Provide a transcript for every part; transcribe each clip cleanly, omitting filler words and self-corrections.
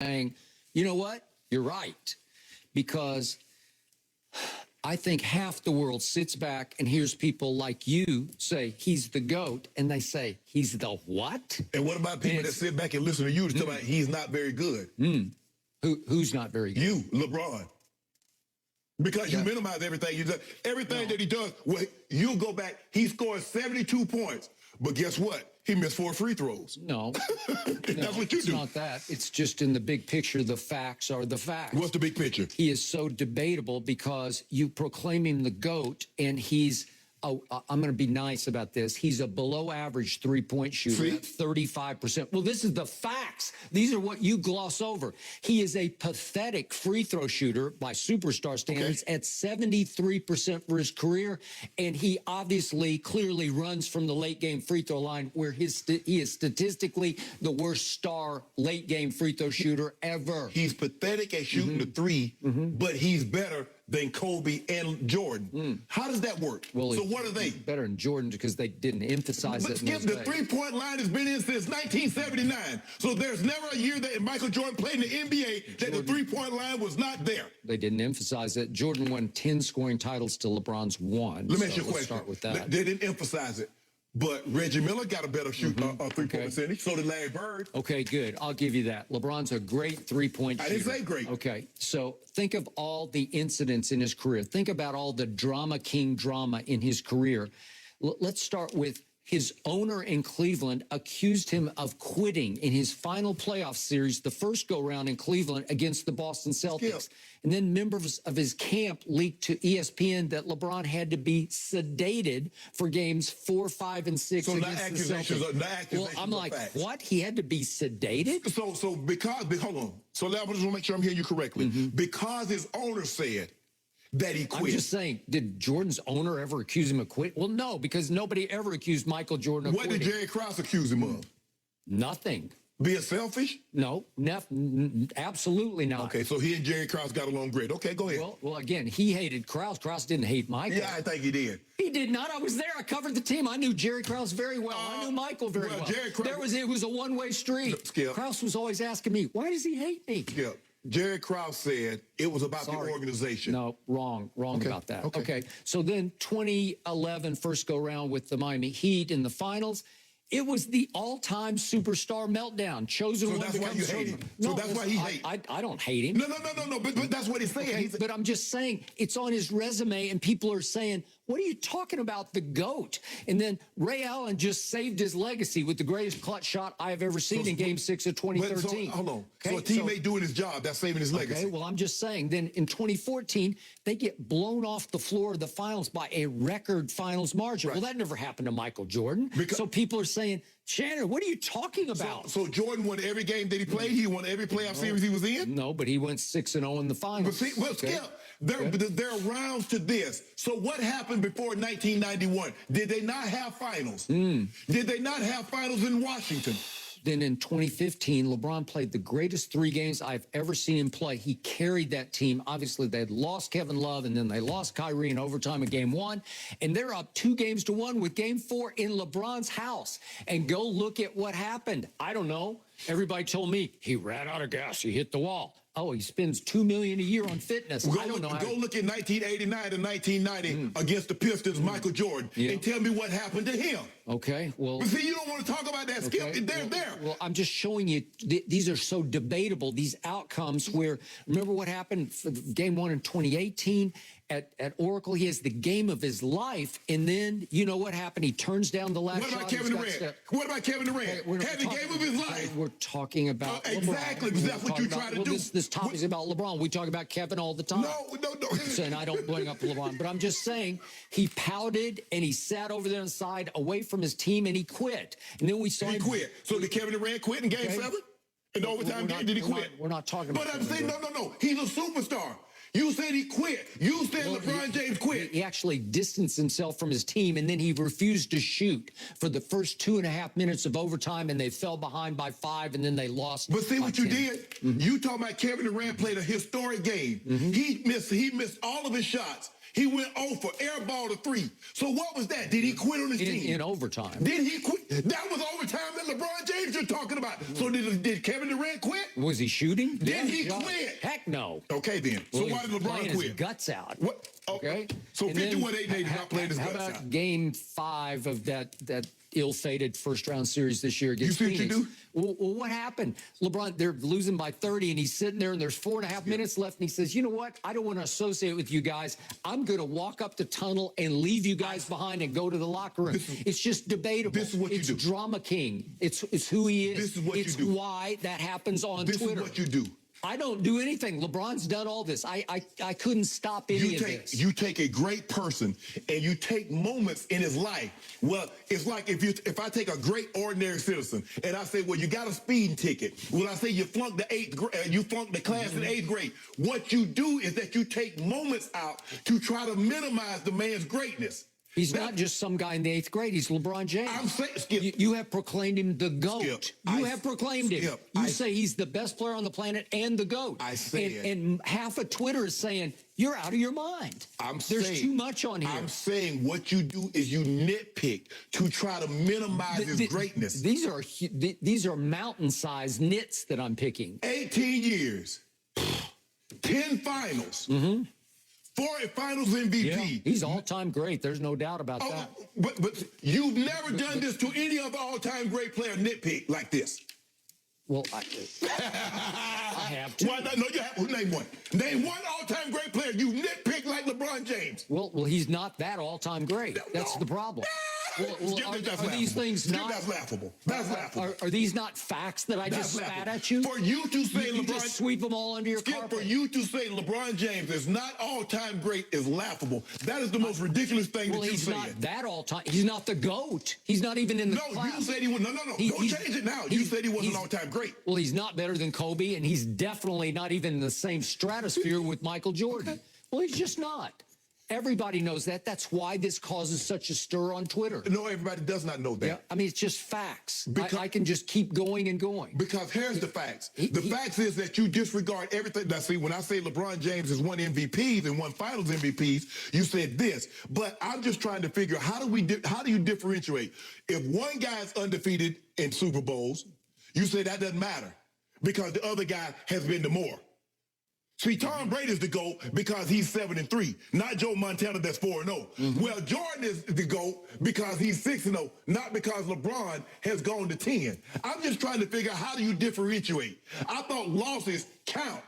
saying, you know what? You're right. Because I think half the world sits back and hears people like you say he's the GOAT, and they say he's the what? And what about people that sit back and listen to you to tell about he's not very good? Who's not very good? You, LeBron. Because you minimize everything you do. Everything that he does, well, you go back, he scored 72 points. But guess what? He missed 4 free throws. No. That's what you do. It's not that. It's just in the big picture, the facts are the facts. What's the big picture? He is so debatable because you proclaim him the GOAT, and he's, I'm going to be nice about this, he's a below-average three-point shooter at 35%. Well, this is the facts. These are what you gloss over. He is a pathetic free-throw shooter by superstar standards at 73% for his career, and he obviously clearly runs from the late-game free-throw line where he is statistically the worst star late-game free-throw shooter ever. He's pathetic at shooting the three, but he's better than Kobe and Jordan. How does that work? Well, so what are they? Better than Jordan because they didn't emphasize it. Skip, the three-point line has been in since 1979. So there's never a year that Michael Jordan played in the NBA that the three-point line was not there. They didn't emphasize it. Jordan won 10 scoring titles to LeBron's 1. Let me ask you a question. Let's start with that. They didn't emphasize it. But Reggie Miller got a better three-point percentage. So did Larry Bird. Okay, good. I'll give you that. LeBron's a great three-point shooter. I didn't say great. Okay, so think of all the incidents in his career. Think about all the drama king drama in his career. Let's start with his owner in Cleveland accused him of quitting in his final playoff series, the first go-round in Cleveland against the Boston Celtics. And then members of his camp leaked to ESPN that LeBron had to be sedated for games 4, 5, and 6 so against the Celtics. Well, I'm like, what? He had to be sedated? So because, hold on. So I just want to make sure I'm hearing you correctly. Because his owner said that he quit. I'm just saying, did Jordan's owner ever accuse him of quitting? Well, no, because nobody ever accused Michael Jordan of quitting. What did Jerry Krause accuse him of? Nothing. Being selfish? No, absolutely not. Okay, so he and Jerry Krause got along great. Okay, go ahead. Well, again, he hated Krause. Krause didn't hate Michael. Yeah, I think he did. He did not. I was there. I covered the team. I knew Jerry Krause very well. I knew Michael very well. Jerry Krause, it was a one-way street. Skip. Krause was always asking me, why does he hate me? Skip. Jerry Krause said it was about the organization. No, wrong about that. Okay. So then 2011 first go round with the Miami Heat in the finals. It was the all-time superstar meltdown. Chosen one. So that's why you hate him. So that's why he hates. I don't hate him. No. But that's what he's saying. Okay, but I'm just saying it's on his resume, and people are saying, "What are you talking about? The GOAT?" And then Ray Allen just saved his legacy with the greatest clutch shot I have ever seen in Game 6 of 2013. Hold on. Okay, so a teammate doing his job, that's saving his legacy. Okay, well, I'm just saying. Then in 2014, they get blown off the floor of the finals by a record finals margin. Well, that never happened to Michael Jordan. So people are saying, Shannon, what are you talking about? So Jordan won every game that he played? He won every playoff series he was in? No, but he went 6-0 in the finals. Skip, there are rounds to this. So what happened before 1991? Did they not have finals? Did they not have finals in Washington? Then in 2015, LeBron played the greatest 3 games I've ever seen him play. He carried that team. Obviously, they had lost Kevin Love, and then they lost Kyrie in overtime in Game 1. And they're up 2-1 with Game 4 in LeBron's house. And go look at what happened. I don't know. Everybody told me he ran out of gas. He hit the wall. Oh, he spends $2 million a year on fitness. I don't know. Go look at 1989 and 1990 against the Pistons, Michael Jordan, and tell me what happened to him. Okay, well. But see, you don't want to talk about that, Skip. They're there. Well, I'm just showing you, these are so debatable, these outcomes where, remember what happened for Game 1 in 2018 at Oracle? He has the game of his life, and then, you know what happened? He turns down the last shot. What about Kevin Durant? What about Kevin Durant? Had the game of his life. We're talking about exactly, because that's what you try to do. This topic is about LeBron. We talk about Kevin all the time. No. And I don't bring up LeBron, but I'm just saying he pouted and he sat over there on the side away from his team and he quit. And then we saw him quit. So did Kevin Durant quit in Game 7? In the overtime game, did he quit? We're not talking about But I'm saying, no. He's a superstar. You said he quit. You said LeBron James quit. He actually distanced himself from his team, and then he refused to shoot for the first 2.5 minutes of overtime, and they fell behind by 5, and then they lost. But see what you 10. did? You talking about Kevin Durant played a historic game. He missed all of his shots. He went 0 for air ball to 3. So what was that? Did he quit on his team? In overtime. Did he quit? That was overtime that LeBron James you're talking about. So did Kevin Durant quit? Was he shooting? Did he quit? Heck no. Okay, then. So Well, why did he's playing LeBron his quit? guts out. What? Okay. So And then 51-8 did not play his How guts about out. Game 5 of that ill-fated first-round series this year against You see what Phoenix? you do? Well, what happened? LeBron, they're losing by 30, and he's sitting there, and there's 4.5 minutes left, and he says, you know what? I don't want to associate with you guys. I'm going to walk up the tunnel and leave you guys behind and go to the locker room. It's just debatable. This is what you it's do. Drama king. It's who he is. This is what you do. It's why that happens on This Twitter. is what you do. I don't do anything. LeBron's done all this. I couldn't stop any of this. You take a great person and you take moments in his life. Well, it's like if I take a great ordinary citizen and I say, well, you got a speeding ticket. Well, I say you flunked the class in 8th grade. What you do is that you take moments out to try to minimize the man's greatness. He's not just some guy in the 8th grade. He's LeBron James. I'm saying, Skip. You have proclaimed him the GOAT. Skip, you have proclaimed him. Skip, You say he's the best player on the planet and the GOAT. I say and half of Twitter is saying, you're out of your mind. There's too much on here. I'm saying what you do is you nitpick to try to minimize his greatness. These are mountain-sized nits that I'm picking. 18 years, 10 finals. 4 finals MVP. Yeah, he's all-time great. There's no doubt about that. But you've never done this to any other all-time great player nitpick like this. Well, I have to. Why not? No, you have. Name one. Name one all-time great player you nitpick like LeBron James. Well, he's not that all-time great. That's the problem. Well, are these things not? That's laughable. That's laughable. Are these not facts that I just spat at you? For you to say you LeBron, just sweep them all under your carpet. For you to say LeBron James is not all-time great is laughable. That is the most ridiculous thing that you've said. Well, he's not that all-time. He's not the GOAT. He's not even in the class. No, you said he was. No. Don't change it now. You said he wasn't all-time great. Well, he's not better than Kobe, and he's definitely not even in the same stratosphere with Michael Jordan. Okay. Well, he's just not. Everybody knows that. That's why this causes such a stir on Twitter. No, everybody does not know that. Yeah, I mean, it's just facts. I can just keep going and going. Because here's the facts. The facts is that you disregard everything. Now, see, when I say LeBron James has won MVPs and won Finals MVPs, you said this. But I'm just trying to figure how do you differentiate? If one guy is undefeated in Super Bowls, you say that doesn't matter because the other guy has been to more. See, Tom Brady's the GOAT because he's 7-3, not Joe Montana that's 4-0. Well, Jordan is the GOAT because he's 6-0, not because LeBron has gone to 10. I'm just trying to figure out how do you differentiate. I thought losses count.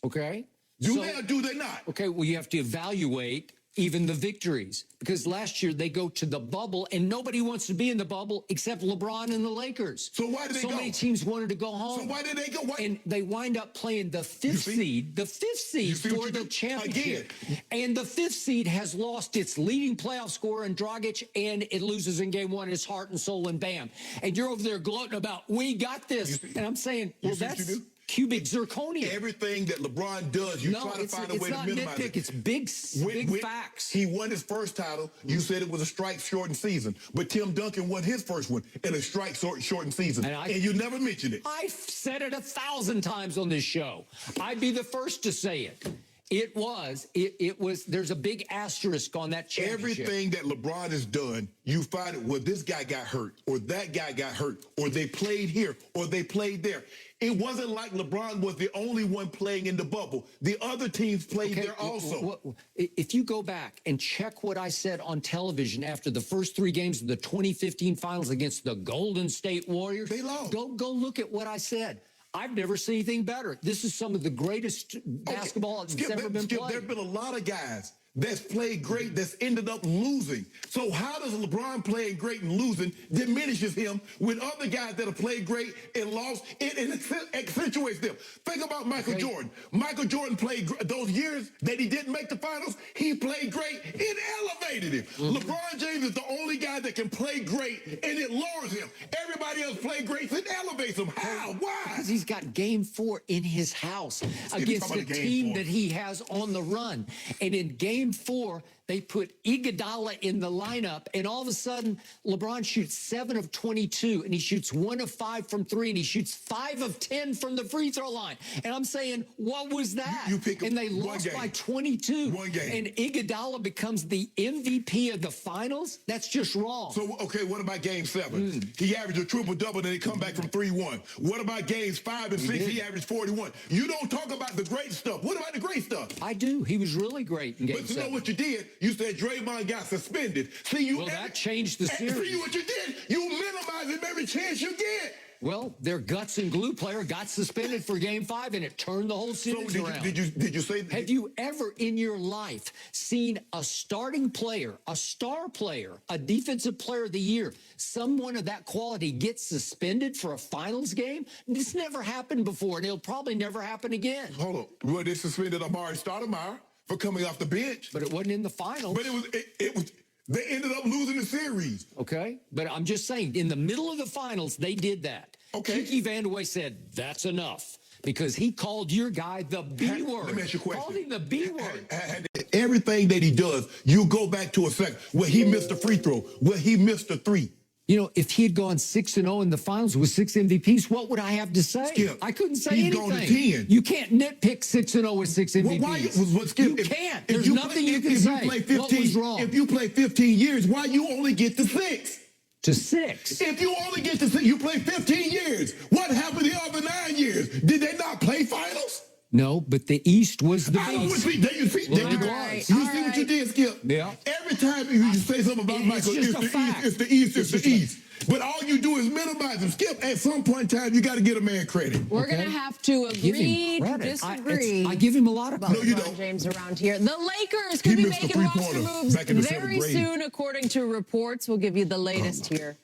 Okay. Do they or do they not? Okay, well, you have to evaluate even the victories because last year they go to the bubble and nobody wants to be in the bubble except LeBron and the Lakers. So why did they go? So many teams wanted to go home. So why did they go? And they wind up playing the 5th seed, for the championship. Again. And the 5th seed has lost its leading playoff scorer in Dragic, and it loses in game 1, his heart and soul, and bam. And you're over there gloating about, we got this. And I'm saying, well, that's cubic zirconia. Everything that LeBron does, you try to find a way to minimize it. It's big facts. He won his first title. You said it was a strike-shortened season. But Tim Duncan won his first one in a strike-shortened season. And you never mentioned it. I've said it 1,000 times on this show. I'd be the first to say it. It was, there's a big asterisk on that championship. Everything that LeBron has done, you find it, well, this guy got hurt, or that guy got hurt, or they played here, or they played there. It wasn't like LeBron was the only one playing in the bubble. The other teams played there also. If you go back and check what I said on television after the first 3 games of the 2015 finals against the Golden State Warriors, they lost. Go look at what I said. I've never seen anything better. This is some of the greatest basketball that's ever been played. There have been a lot of guys that's played great that's ended up losing. So how does LeBron playing great and losing diminishes him when other guys that have played great and lost, it accentuates them? Think about Michael Jordan. Michael Jordan played those years that he didn't make the finals. He played great. It elevated him. LeBron James is the only guy that can play great and it lowers him. Everybody else play great, it elevates him. How? Why? Because he's got game 4 in his house against the team that he has on the run. And in game 4, they put Iguodala in the lineup, and all of a sudden, LeBron shoots 7 of 22, and he shoots 1 of 5 from 3, and he shoots 5 of 10 from the free throw line. And I'm saying, what was that? You pick and they one lost game. by 22. One game. And Iguodala becomes the MVP of the finals? That's just wrong. So, okay, what about game 7? He averaged a triple-double, then he come back from 3-1. What about games 5 and 6? He averaged 41. You don't talk about the great stuff. What about the great stuff? I do. He was really great in game But you 7. know what you did? You said Draymond got suspended. See, that changed the series. See what you did? You minimize him every chance you get. Well, their guts and glue player got suspended for game 5, and it turned the whole series around. Did you say that? Have you ever in your life seen a starting player, a star player, a defensive player of the year, someone of that quality get suspended for a finals game? This never happened before, and it'll probably never happen again. Hold on. Well, they suspended Amari Stoudemire for coming off the bench. But it wasn't in the finals. But it was. They ended up losing the series. Okay, but I'm just saying, in the middle of the finals, they did that. Okay. Kiki Vandeweghe said, that's enough, because he called your guy the B word. Let me ask you a question. Called him the B word. Everything that he does, you go back to a second. Where he missed a free throw, where he missed a 3. You know, if he had gone 6-0 in the finals with 6 MVPs, what would I have to say? Skip, I couldn't say he's anything. gone to 10. You can't nitpick 6-0 with 6 MVPs. Why, Skip, you can't. There's nothing you can say. What was wrong? If you play 15 years, why you only get to 6? To 6. If you only get to 6, you play 15 years. What happened the other 9 years? Did they not play finals? No, but the East was the I don't East. see. There you see. Well, There you go. right. You see what you did, Skip? Yeah. Every time you say something about Michael, just it's a the fact. East, it's the East, it's the East. But all you do is minimize him. Skip, at some point in time, you got to get a man credit. We're going to have to agree to disagree. I give him a lot of about credit. No, you LeBron don't. James around here. The Lakers could be missed a making roster three-pointer moves back in the very 7th grade. soon, according to reports. We'll give you the latest here.